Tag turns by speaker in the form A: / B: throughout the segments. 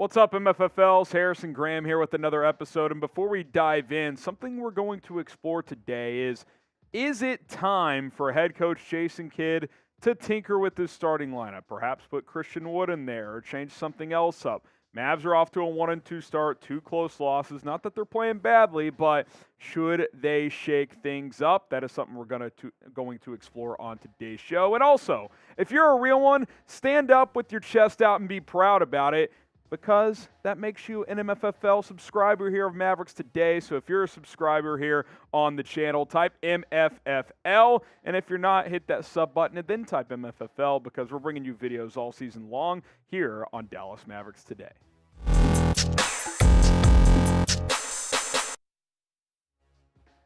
A: What's up, MFFLs? Harrison Graham here with another episode. And before we dive in, something we're going to explore today is it time for head coach Jason Kidd to tinker with his starting lineup? Perhaps put Christian Wood in there or change something else up. Mavs are off to a 1-2 start, 2 close losses. Not that they're playing badly, but should they shake things up? That is something we're going to explore on today's show. And also, if you're a real one, stand up with your chest out and be proud about it, because that makes you an MFFL subscriber here of Mavericks Today. So if you're a subscriber here on the channel, type MFFL. And if you're not, hit that sub button and then type MFFL, because we're bringing you videos all season long here on Dallas Mavericks Today.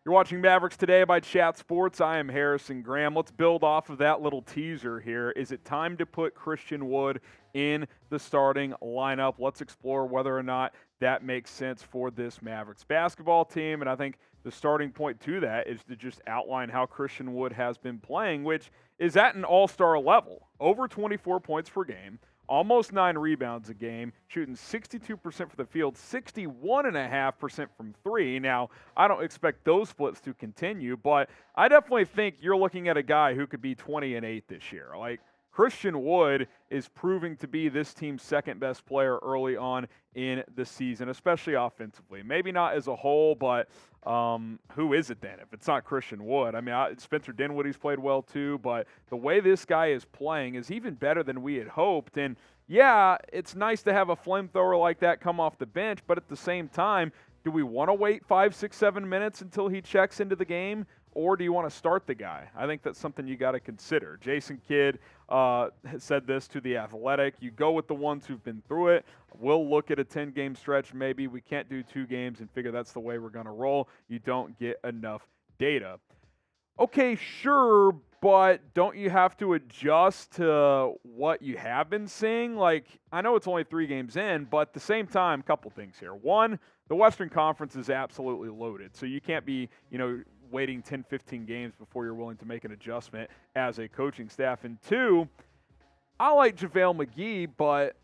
A: You're watching Mavericks Today by Chat Sports. I am Harrison Graham. Let's build off of that little teaser here. Is it time to put Christian Wood in the starting lineup? Let's explore whether or not that makes sense for this Mavericks basketball team. And I think the starting point to that is to just outline how Christian Wood has been playing, which is at an all-star level. Over 24 points per game. Almost 9 rebounds a game, shooting 62% for the field, 61.5% from 3. Now, I don't expect those splits to continue, but I definitely think you're looking at a guy who could be 20-8 this year. Like, Christian Wood is proving to be this team's second best player early on in the season, especially offensively. Maybe not as a whole, but who is it then if it's not Christian Wood? I mean, Spencer Dinwiddie's played well too, but the way this guy is playing is even better than we had hoped. And yeah, it's nice to have a flamethrower like that come off the bench, but at the same time, do we want to wait 5, 6, 7 minutes until he checks into the game? Or do you want to start the guy? I think that's something you got to consider. Jason Kidd said this to The Athletic. You go with the ones who've been through it. We'll look at a 10-game stretch maybe. We can't do 2 games and figure that's the way we're going to roll. You don't get enough data. Okay, sure, but don't you have to adjust to what you have been seeing? Like, I know it's only 3 games in, but at the same time, a couple things here. One, the Western Conference is absolutely loaded, so you can't be, waiting 10, 15 games before you're willing to make an adjustment as a coaching staff. And 2, I like JaVale McGee, but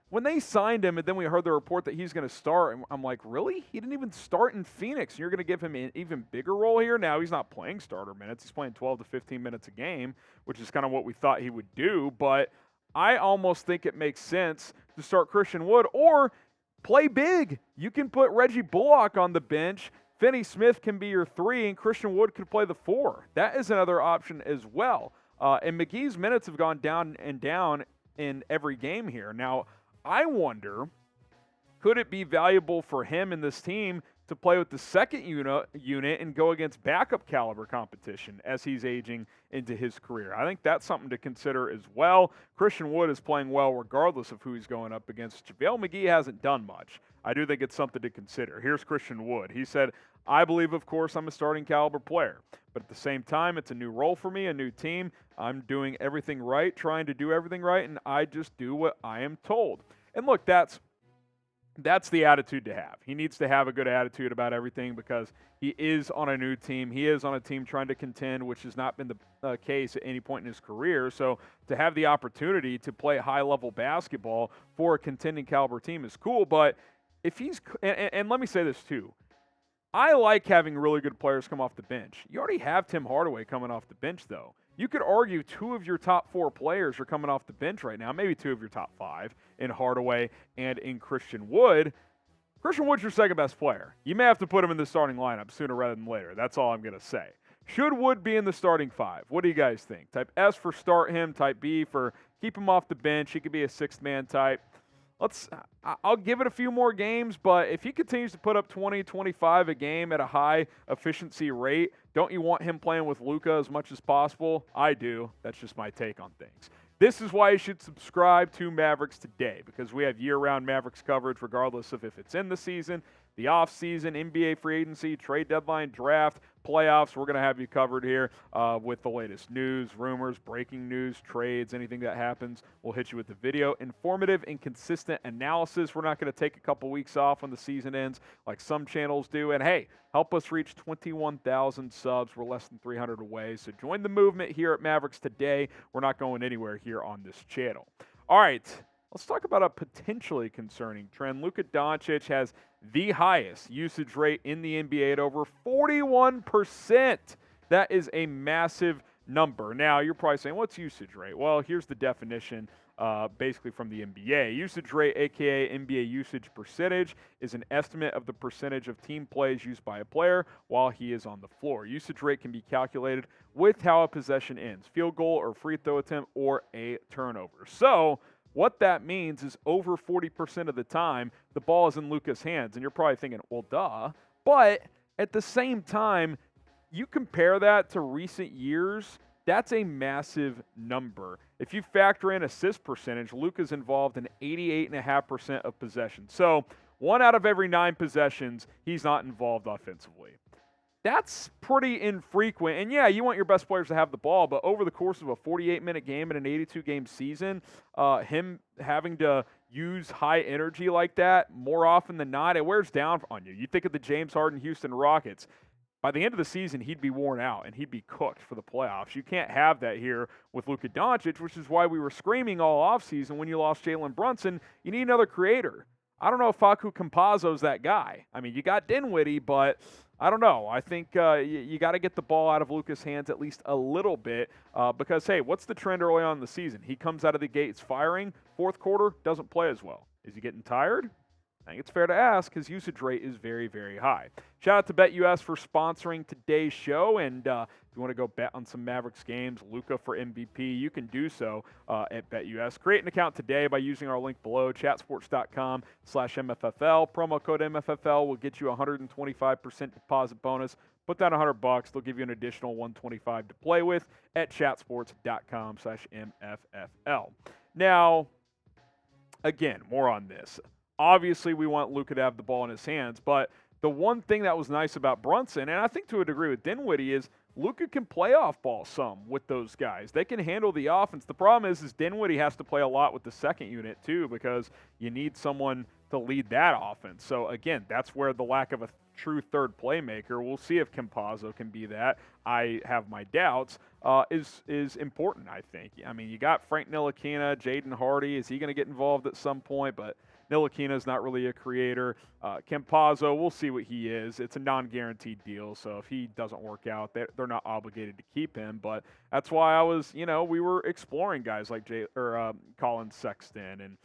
A: when they signed him and then we heard the report that he's going to start, and I'm like, really? He didn't even start in Phoenix, and you're going to give him an even bigger role here? Now, he's not playing starter minutes. He's playing 12 to 15 minutes a game, which is kind of what we thought he would do. But I almost think it makes sense to start Christian Wood or play big. You can put Reggie Bullock on the bench. Finney Smith can be your 3, and Christian Wood could play the 4. That is another option as well. And McGee's minutes have gone down and down in every game here. Now, I wonder, could it be valuable for him and this team to play with the second unit and go against backup caliber competition as he's aging into his career? I think that's something to consider as well. Christian Wood is playing well regardless of who he's going up against. JaVale McGee hasn't done much. I do think it's something to consider. Here's Christian Wood. He said, I believe, of course, I'm a starting caliber player, but at the same time, it's a new role for me, a new team. I'm doing everything right, trying to do everything right, and I just do what I am told. And look, that's the attitude to have. He needs to have a good attitude about everything because he is on a new team. He is on a team trying to contend, which has not been the case at any point in his career. So to have the opportunity to play high-level basketball for a contending caliber team is cool. But if he's – and let me say this too. I like having really good players come off the bench. You already have Tim Hardaway coming off the bench, though. You could argue 2 of your top 4 players are coming off the bench right now, maybe 2 of your top 5 in Hardaway and in Christian Wood. Christian Wood's your second best player. You may have to put him in the starting lineup sooner rather than later. That's all I'm going to say. Should Wood be in the starting 5? What do you guys think? Type S for start him, type B for keep him off the bench. He could be a 6th-man type. I'll give it a few more games, but if he continues to put up 20, 25 a game at a high efficiency rate, don't you want him playing with Luka as much as possible? I do. That's just my take on things. This is why you should subscribe to Mavericks Today, because we have year-round Mavericks coverage regardless of if it's in the season, the offseason, NBA free agency, trade deadline, draft, playoffs. We're going to have you covered here with the latest news, rumors, breaking news, trades, anything that happens. We'll hit you with the video. Informative and consistent analysis. We're not going to take a couple weeks off when the season ends like some channels do. And hey, help us reach 21,000 subs. We're less than 300 away. So join the movement here at Mavericks Today. We're not going anywhere here on this channel. All right. Let's talk about a potentially concerning trend. Luka Doncic has the highest usage rate in the NBA at over 41%. That is a massive number. Now, you're probably saying, what's usage rate? Well, here's the definition basically from the NBA. Usage rate, aka NBA usage percentage, is an estimate of the percentage of team plays used by a player while he is on the floor. Usage rate can be calculated with how a possession ends, field goal or free throw attempt or a turnover. So, what that means is over 40% of the time, the ball is in Luka's hands. And you're probably thinking, well, duh. But at the same time, you compare that to recent years, that's a massive number. If you factor in assist percentage, Luka's involved in 88.5% of possessions. So 1 out of every 9 possessions, he's not involved offensively. That's pretty infrequent. And yeah, you want your best players to have the ball, but over the course of a 48-minute game and an 82-game season, him having to use high energy like that more often than not, it wears down on you. You think of the James Harden Houston Rockets. By the end of the season, he'd be worn out and he'd be cooked for the playoffs. You can't have that here with Luka Doncic, which is why we were screaming all offseason when you lost Jalen Brunson. You need another creator. I don't know if Facu Campazzo's that guy. I mean, you got Dinwiddie, but I don't know. I think you got to get the ball out of Luka's hands at least a little bit because, hey, what's the trend early on in the season? He comes out of the gates firing, fourth quarter, doesn't play as well. Is he getting tired? I think it's fair to ask. His usage rate is very, very high. Shout out to BetUS for sponsoring today's show. And if you want to go bet on some Mavericks games, Luka for MVP, you can do so at BetUS. Create an account today by using our link below, chatsports.com/MFFL. Promo code MFFL will get you a 125% deposit bonus. Put down $100. They'll give you an additional $125 to play with at chatsports.com/MFFL. Now, again, more on this. Obviously, we want Luka to have the ball in his hands, but the one thing that was nice about Brunson, and I think to a degree with Dinwiddie, is Luka can play off ball some with those guys. They can handle the offense. The problem is Dinwiddie has to play a lot with the second unit too because you need someone to lead that offense. So, again, that's where the lack of a true third playmaker, we'll see if Campazzo can be that. I have my doubts, is important, I think. I mean, you got Frank Ntilikina, Jaden Hardy. Is he going to get involved at some point? But Ntilikina's not really a creator. Campazzo, we'll see what he is. It's a non-guaranteed deal, so if he doesn't work out, they're not obligated to keep him. But that's why we were exploring guys like Colin Sexton and,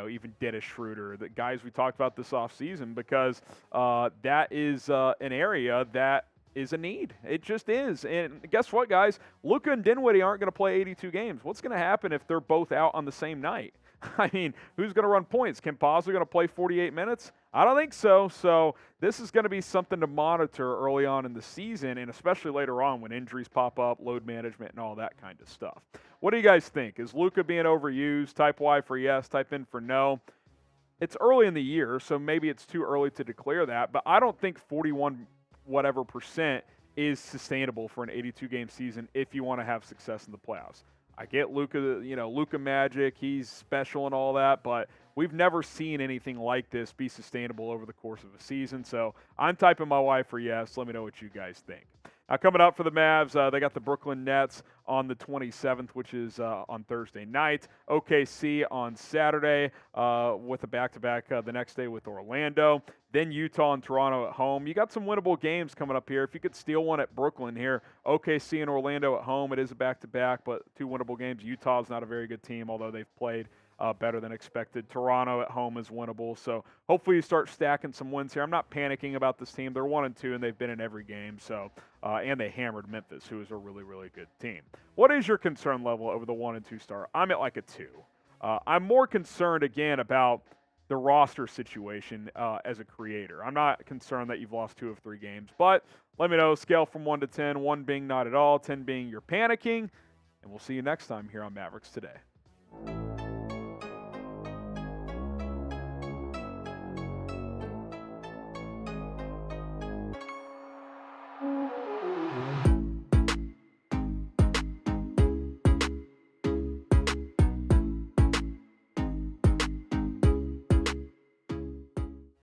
A: even Dennis Schroeder, the guys we talked about this offseason, because that is an area that is a need. It just is. And guess what, guys? Luka and Dinwiddie aren't going to play 82 games. What's going to happen if they're both out on the same night? I mean, who's going to run points? Campazzo going to play 48 minutes? I don't think so. So this is going to be something to monitor early on in the season, and especially later on when injuries pop up, load management, and all that kind of stuff. What do you guys think? Is Luka being overused? Type Y for yes, type in for no. It's early in the year, so maybe it's too early to declare that, but I don't think 41% is sustainable for an 82-game season if you want to have success in the playoffs. I get Luka, Luka magic, he's special and all that, but we've never seen anything like this be sustainable over the course of a season. So I'm typing my Y for yes. Let me know what you guys think. Now, coming up for the Mavs, they got the Brooklyn Nets on the 27th, which is on Thursday night. OKC on Saturday with a back-to-back the next day with Orlando. Then Utah and Toronto at home. You got some winnable games coming up here. If you could steal one at Brooklyn here, OKC and Orlando at home. It is a back-to-back, but 2 winnable games. Utah's not a very good team, although they've played better than expected. Toronto at home is winnable, so hopefully you start stacking some wins here. I'm not panicking about this team. They're 1-2, and they've been in every game, so and they hammered Memphis, who is a really, really good team. What is your concern level over the 1-2 start? I'm at like a 2. I'm more concerned, again, about the roster situation as a creator. I'm not concerned that you've lost 2 of 3 games, but let me know, scale from 1 to 10, 1 being not at all, 10 being you're panicking, and we'll see you next time here on Mavericks Today.